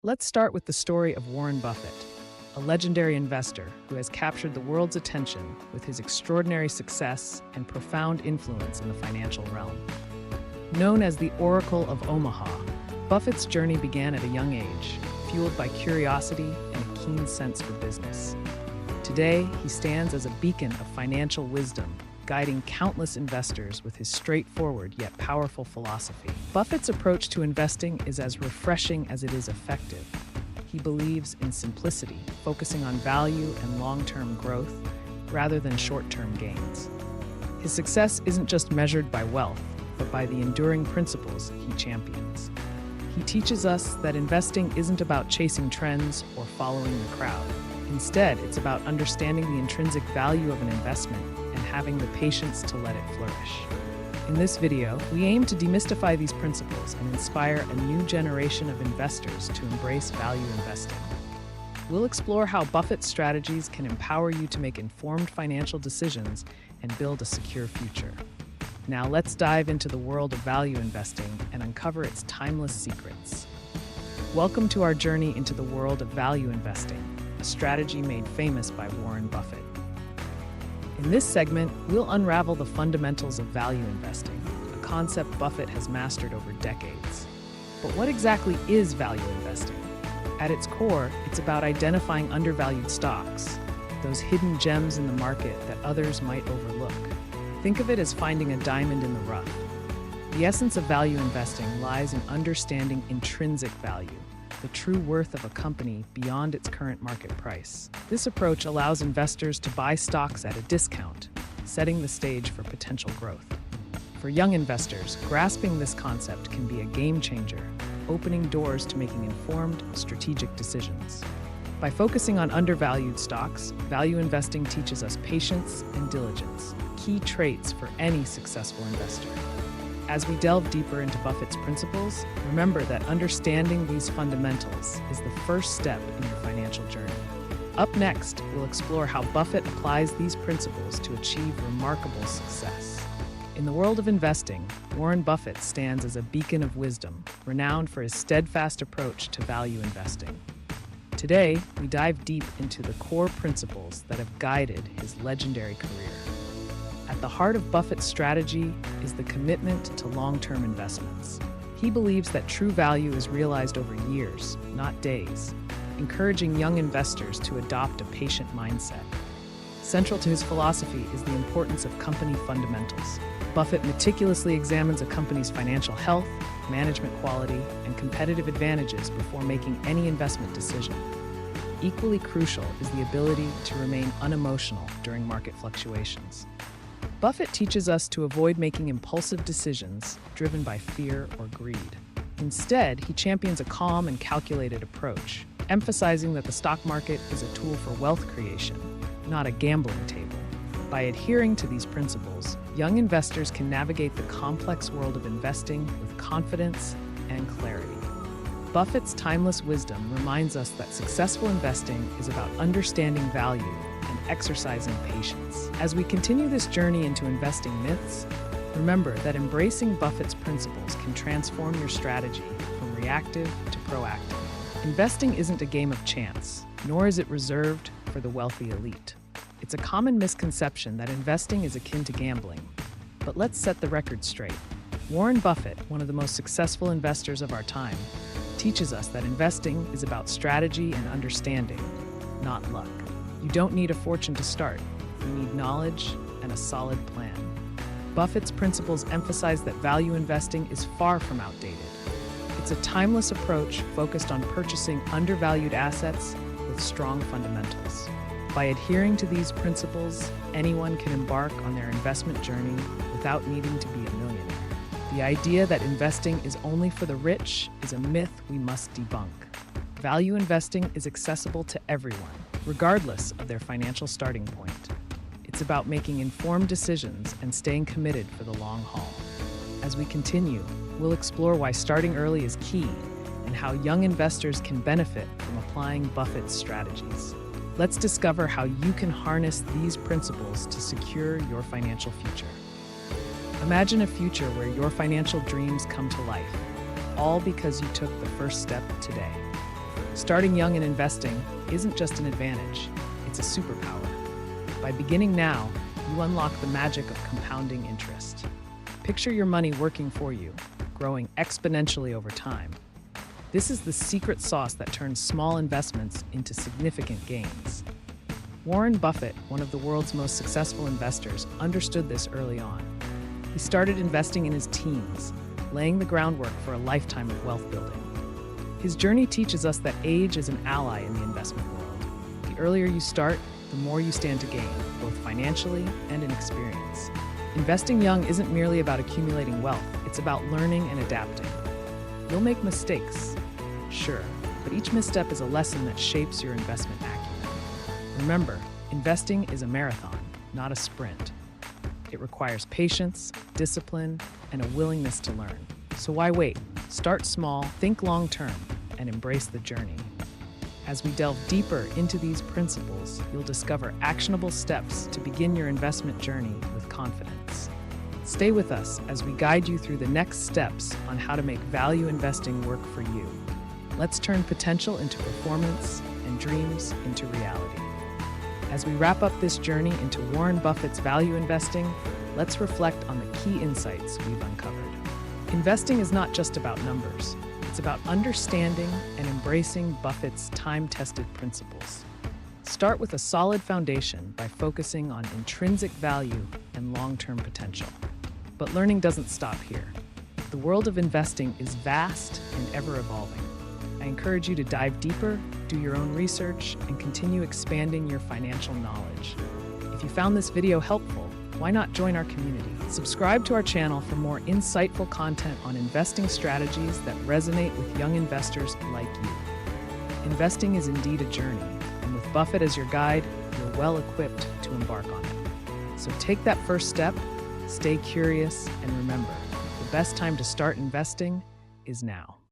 Let's start with the story of Warren Buffett, a legendary investor who has captured the world's attention with his extraordinary success and profound influence in the financial realm. Known as the Oracle of Omaha, Buffett's journey began at a young age, fueled by curiosity and a keen sense for business. Today, he stands as a beacon of financial wisdom, guiding countless investors with his straightforward yet powerful philosophy. Buffett's approach to investing is as refreshing as it is effective. He believes in simplicity, focusing on value and long-term growth rather than short-term gains. His success isn't just measured by wealth, but by the enduring principles he champions. He teaches us that investing isn't about chasing trends or following the crowd. Instead, it's about understanding the intrinsic value of an investment and having the patience to let it flourish. In this video, we aim to demystify these principles and inspire a new generation of investors to embrace value investing. We'll explore how Buffett's strategies can empower you to make informed financial decisions and build a secure future. Now let's dive into the world of value investing and uncover its timeless secrets. Welcome to our journey into the world of value investing, a strategy made famous by Warren Buffett. In this segment, we'll unravel the fundamentals of value investing, a concept Buffett has mastered over decades. But what exactly is value investing? At its core, it's about identifying undervalued stocks, those hidden gems in the market that others might overlook. Think of it as finding a diamond in the rough. The essence of value investing lies in understanding intrinsic value, the true worth of a company beyond its current market price. This approach allows investors to buy stocks at a discount, setting the stage for potential growth. For young investors, grasping this concept can be a game changer, opening doors to making informed, strategic decisions. By focusing on undervalued stocks, value investing teaches us patience and diligence, key traits for any successful investor. As we delve deeper into Buffett's principles, remember that understanding these fundamentals is the first step in your financial journey. Up next, we'll explore how Buffett applies these principles to achieve remarkable success. In the world of investing, Warren Buffett stands as a beacon of wisdom, renowned for his steadfast approach to value investing. Today, we dive deep into the core principles that have guided his legendary career. At the heart of Buffett's strategy is the commitment to long-term investments. He believes that true value is realized over years, not days, encouraging young investors to adopt a patient mindset. Central to his philosophy is the importance of company fundamentals. Buffett meticulously examines a company's financial health, management quality, and competitive advantages before making any investment decision. Equally crucial is the ability to remain unemotional during market fluctuations. Buffett teaches us to avoid making impulsive decisions driven by fear or greed. Instead, he champions a calm and calculated approach, emphasizing that the stock market is a tool for wealth creation, not a gambling table. By adhering to these principles, young investors can navigate the complex world of investing with confidence and clarity. Buffett's timeless wisdom reminds us that successful investing is about understanding value and exercising patience. As we continue this journey into investing myths, remember that embracing Buffett's principles can transform your strategy from reactive to proactive. Investing isn't a game of chance, nor is it reserved for the wealthy elite. It's a common misconception that investing is akin to gambling. But let's set the record straight. Warren Buffett, one of the most successful investors of our time, teaches us that investing is about strategy and understanding, not luck. You don't need a fortune to start. You need knowledge and a solid plan. Buffett's principles emphasize that value investing is far from outdated. It's a timeless approach focused on purchasing undervalued assets with strong fundamentals. By adhering to these principles, anyone can embark on their investment journey without needing to be a millionaire. The idea that investing is only for the rich is a myth we must debunk. Value investing is accessible to everyone, regardless of their financial starting point. It's about making informed decisions and staying committed for the long haul. As we continue, we'll explore why starting early is key and how young investors can benefit from applying Buffett's strategies. Let's discover how you can harness these principles to secure your financial future. Imagine a future where your financial dreams come to life, all because you took the first step today. Starting young in investing isn't just an advantage, it's a superpower. By beginning now, you unlock the magic of compounding interest. Picture your money working for you, growing exponentially over time. This is the secret sauce that turns small investments into significant gains. Warren Buffett, one of the world's most successful investors, understood this early on. He started investing in his teens, laying the groundwork for a lifetime of wealth building. His journey teaches us that age is an ally in the investment world. The earlier you start, the more you stand to gain, both financially and in experience. Investing young isn't merely about accumulating wealth, it's about learning and adapting. You'll make mistakes, sure, but each misstep is a lesson that shapes your investment acumen. Remember, investing is a marathon, not a sprint. It requires patience, discipline, and a willingness to learn. So why wait? Start small, think long-term, and embrace the journey. As we delve deeper into these principles, you'll discover actionable steps to begin your investment journey with confidence. Stay with us as we guide you through the next steps on how to make value investing work for you. Let's turn potential into performance and dreams into reality. As we wrap up this journey into Warren Buffett's value investing, let's reflect on the key insights we've uncovered. Investing is not just about numbers. It's about understanding and embracing Buffett's time-tested principles. Start with a solid foundation by focusing on intrinsic value and long-term potential. But learning doesn't stop here. The world of investing is vast and ever-evolving. I encourage you to dive deeper, do your own research, and continue expanding your financial knowledge. If you found this video helpful, why not join our community? Subscribe to our channel for more insightful content on investing strategies that resonate with young investors like you. Investing is indeed a journey, and with Buffett as your guide, you're well equipped to embark on it. So take that first step, stay curious, and remember, the best time to start investing is now.